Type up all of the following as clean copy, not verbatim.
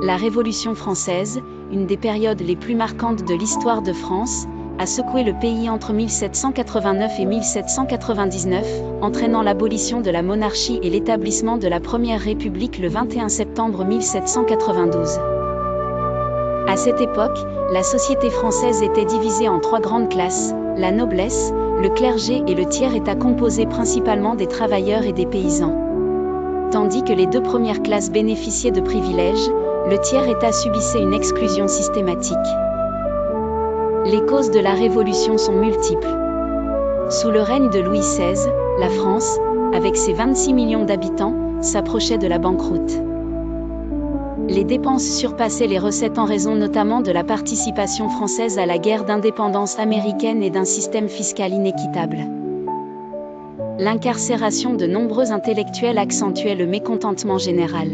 La Révolution française, une des périodes les plus marquantes de l'histoire de France, a secoué le pays entre 1789 et 1799, entraînant l'abolition de la monarchie et l'établissement de la Première République le 21 septembre 1792. À cette époque, la société française était divisée en trois grandes classes, la noblesse, le clergé et le tiers-état composé principalement des travailleurs et des paysans. Tandis que les deux premières classes bénéficiaient de privilèges, le tiers-état subissait une exclusion systématique. Les causes de la Révolution sont multiples. Sous le règne de Louis XVI, la France, avec ses 26 millions d'habitants, s'approchait de la banqueroute. Les dépenses surpassaient les recettes en raison notamment de la participation française à la guerre d'indépendance américaine et d'un système fiscal inéquitable. L'incarcération de nombreux intellectuels accentuait le mécontentement général.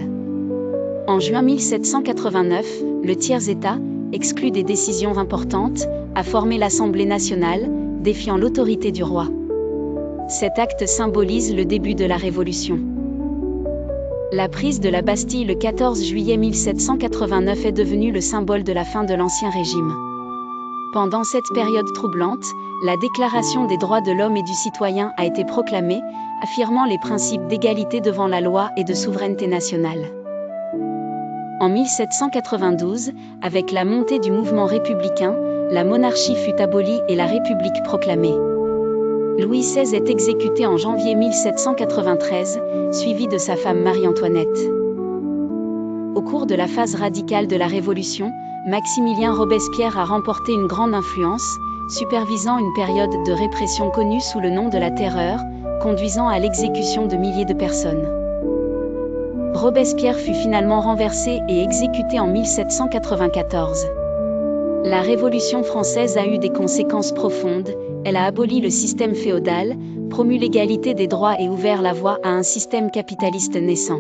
En juin 1789, le tiers-état, exclu des décisions importantes, a formé l'Assemblée nationale, défiant l'autorité du roi. Cet acte symbolise le début de la Révolution. La prise de la Bastille le 14 juillet 1789 est devenue le symbole de la fin de l'Ancien Régime. Pendant cette période troublante, la Déclaration des droits de l'homme et du citoyen a été proclamée, affirmant les principes d'égalité devant la loi et de souveraineté nationale. En 1792, avec la montée du mouvement républicain, la monarchie fut abolie et la République proclamée. Louis XVI est exécuté en janvier 1793, suivi de sa femme Marie-Antoinette. Au cours de la phase radicale de la Révolution, Maximilien Robespierre a remporté une grande influence, supervisant une période de répression connue sous le nom de la Terreur, conduisant à l'exécution de milliers de personnes. Robespierre fut finalement renversé et exécuté en 1794. La Révolution française a eu des conséquences profondes, elle a aboli le système féodal, promu l'égalité des droits et ouvert la voie à un système capitaliste naissant.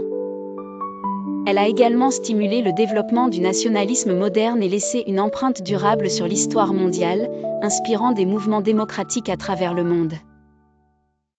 Elle a également stimulé le développement du nationalisme moderne et laissé une empreinte durable sur l'histoire mondiale, inspirant des mouvements démocratiques à travers le monde.